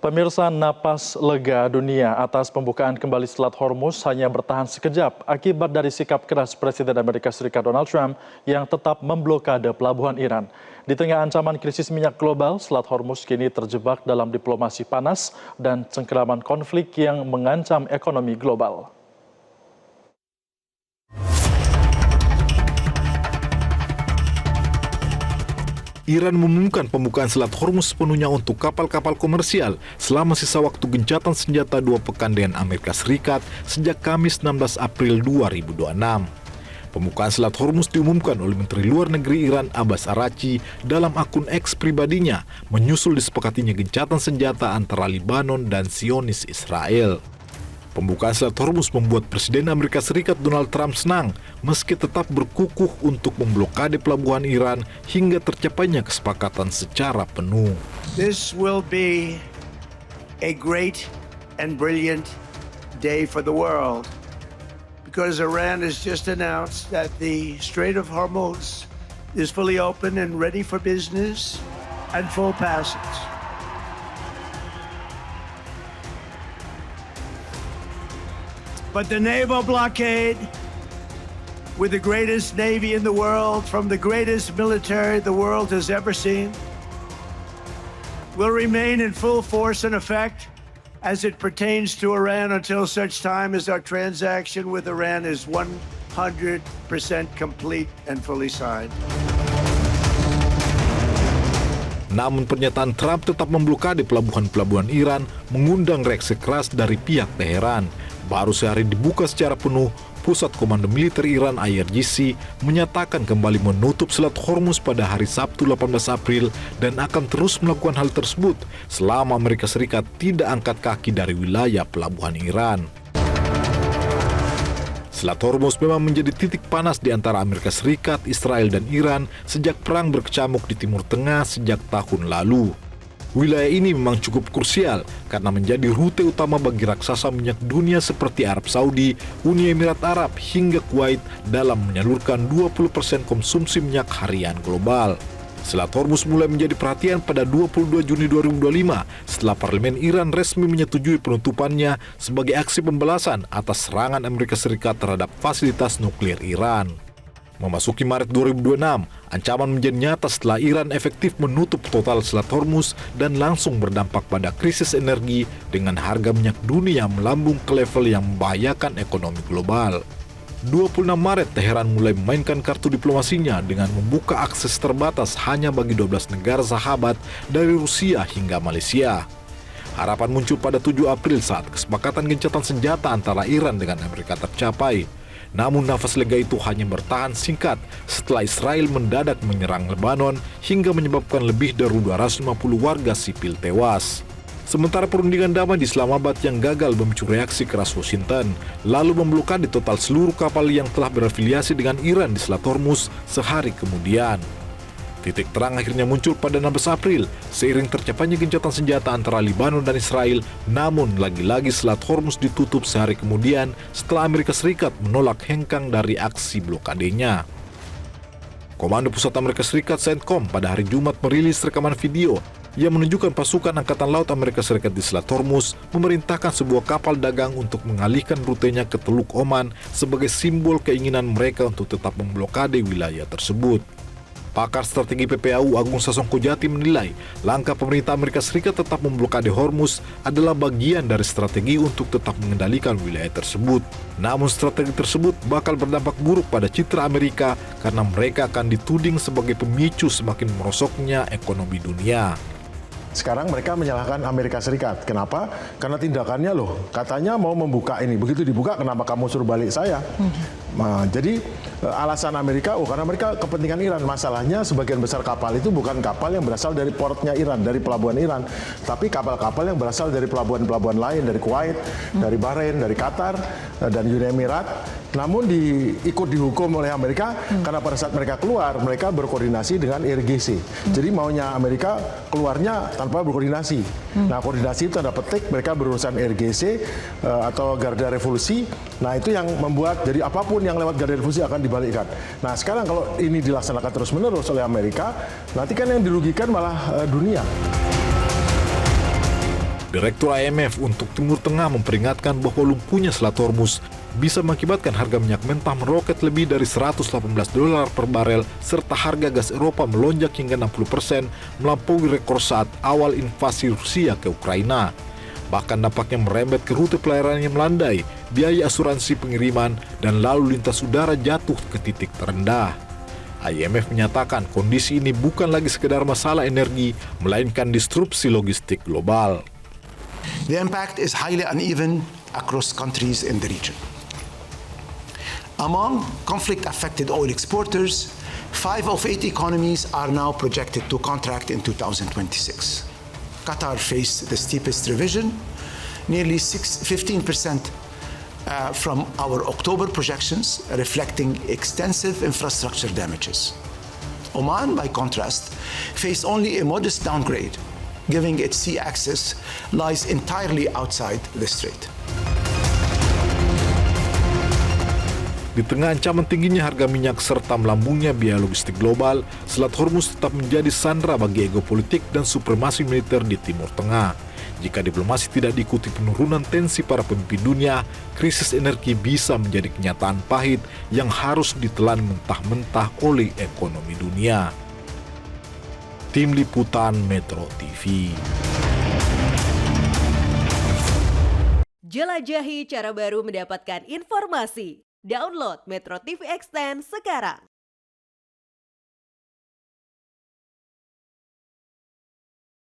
Pemirsa, napas lega dunia atas pembukaan kembali Selat Hormuz hanya bertahan sekejap akibat dari sikap keras Presiden Amerika Serikat Donald Trump yang tetap memblokade pelabuhan Iran. Di tengah ancaman krisis minyak global, Selat Hormuz kini terjebak dalam diplomasi panas dan cengkeraman konflik yang mengancam ekonomi global. Iran mengumumkan pembukaan Selat Hormuz sepenuhnya untuk kapal-kapal komersial selama sisa waktu gencatan senjata 2 pekan dengan Amerika Serikat sejak Kamis 16 April 2026. Pembukaan Selat Hormuz diumumkan oleh Menteri Luar Negeri Iran Abbas Araghchi dalam akun X pribadinya, menyusul disepakatinya gencatan senjata antara Lebanon dan Zionis Israel. Pembukaan Selat Hormuz membuat Presiden Amerika Serikat Donald Trump senang, meski tetap berkukuh untuk memblokade pelabuhan Iran hingga tercapainya kesepakatan secara penuh. This will be a great and brilliant day for the world, because Iran has just announced that the Strait of Hormuz is fully open and ready for business and full passage. But the naval blockade, with the greatest navy in the world, from the greatest military the world has ever seen, will remain in full force and effect as it pertains to Iran until such time as our transaction with Iran is 100% complete and fully signed. Namun pernyataan Trump tetap memblokade pelabuhan-pelabuhan Iran mengundang reaksi keras dari pihak Teheran. Baru sehari dibuka secara penuh, Pusat Komando Militer Iran IRGC menyatakan kembali menutup Selat Hormuz pada hari Sabtu 18 April dan akan terus melakukan hal tersebut selama Amerika Serikat tidak angkat kaki dari wilayah pelabuhan Iran. Selat Hormuz memang menjadi titik panas di antara Amerika Serikat, Israel, dan Iran sejak perang berkecamuk di Timur Tengah sejak tahun lalu. Wilayah ini memang cukup krusial karena menjadi rute utama bagi raksasa minyak dunia seperti Arab Saudi, Uni Emirat Arab, hingga Kuwait dalam menyalurkan 20% konsumsi minyak harian global. Selat Hormuz mulai menjadi perhatian pada 22 Juni 2025 setelah Parlemen Iran resmi menyetujui penutupannya sebagai aksi pembalasan atas serangan Amerika Serikat terhadap fasilitas nuklir Iran. Memasuki Maret 2026, ancaman menjadi nyata setelah Iran efektif menutup total Selat Hormuz dan langsung berdampak pada krisis energi dengan harga minyak dunia melambung ke level yang membahayakan ekonomi global. 26 Maret, Teheran mulai memainkan kartu diplomasinya dengan membuka akses terbatas hanya bagi 12 negara sahabat dari Rusia hingga Malaysia. Harapan muncul pada 7 April saat kesepakatan gencatan senjata antara Iran dengan Amerika tercapai. Namun nafas lega itu hanya bertahan singkat setelah Israel mendadak menyerang Lebanon hingga menyebabkan lebih dari 250 warga sipil tewas. Sementara perundingan damai di Islamabad yang gagal memicu reaksi keras Washington, lalu memblokade total seluruh kapal yang telah berafiliasi dengan Iran di Selat Hormuz sehari kemudian. Titik terang akhirnya muncul pada 16 April, seiring tercapainya gencatan senjata antara Lebanon dan Israel, namun lagi-lagi Selat Hormuz ditutup sehari kemudian setelah Amerika Serikat menolak hengkang dari aksi blokadenya. Komando Pusat Amerika Serikat CENTCOM pada hari Jumat merilis rekaman video yang menunjukkan pasukan Angkatan Laut Amerika Serikat di Selat Hormuz memerintahkan sebuah kapal dagang untuk mengalihkan rutenya ke Teluk Oman sebagai simbol keinginan mereka untuk tetap memblokade wilayah tersebut. Pakar strategi PPAU Agung Sasongko Jati menilai langkah pemerintah Amerika Serikat tetap memblokade Hormuz adalah bagian dari strategi untuk tetap mengendalikan wilayah tersebut. Namun strategi tersebut bakal berdampak buruk pada citra Amerika karena mereka akan dituding sebagai pemicu semakin merosotnya ekonomi dunia. Sekarang mereka menyalahkan Amerika Serikat. Kenapa? Karena tindakannya loh, katanya mau membuka ini. Begitu dibuka, kenapa kamu suruh balik saya? Nah, jadi alasan Amerika, karena mereka kepentingan Iran. Masalahnya sebagian besar kapal itu bukan kapal yang berasal dari portnya Iran, dari pelabuhan Iran. Tapi kapal-kapal yang berasal dari pelabuhan-pelabuhan lain, dari Kuwait, dari Bahrain, dari Qatar, dan Uni Emirat. Namun ikut dihukum oleh Amerika karena pada saat mereka keluar, mereka berkoordinasi dengan IRGC. Jadi maunya Amerika keluarnya tanpa berkoordinasi. Nah, koordinasi itu tanda petik mereka berurusan IRGC atau Garda Revolusi. Nah, itu yang membuat jadi apapun yang lewat Garda Revolusi akan dibalikkan. Nah, sekarang kalau ini dilaksanakan terus-menerus oleh Amerika, nanti kan yang dirugikan malah dunia. Direktur IMF untuk Timur Tengah memperingatkan bahwa lumpuhnya Selat Hormuz bisa mengakibatkan harga minyak mentah meroket lebih dari $118 per barel serta harga gas Eropa melonjak hingga 60% melampaui rekor saat awal invasi Rusia ke Ukraina. Bahkan dampaknya merembet ke rute pelayaran yang melandai, biaya asuransi pengiriman, dan lalu lintas udara jatuh ke titik terendah. IMF menyatakan kondisi ini bukan lagi sekedar masalah energi, melainkan disrupsi logistik global. The impact is highly uneven across countries in the region. Among conflict-affected oil exporters, 5 of 8 economies are now projected to contract in 2026. Qatar faced the steepest revision, nearly 15% from our October projections, reflecting extensive infrastructure damages. Oman, by contrast, faced only a modest downgrade, giving its sea access lies entirely outside the strait. Di tengah ancaman tingginya harga minyak serta melambungnya biaya logistik global, Selat Hormuz tetap menjadi sandera bagi ego politik dan supremasi militer di Timur Tengah. Jika diplomasi tidak diikuti penurunan tensi para pemimpin dunia, krisis energi bisa menjadi kenyataan pahit yang harus ditelan mentah-mentah oleh ekonomi dunia. Tim Liputan Metro TV. Jelajahi cara baru mendapatkan informasi. Download Metro TV Extend sekarang.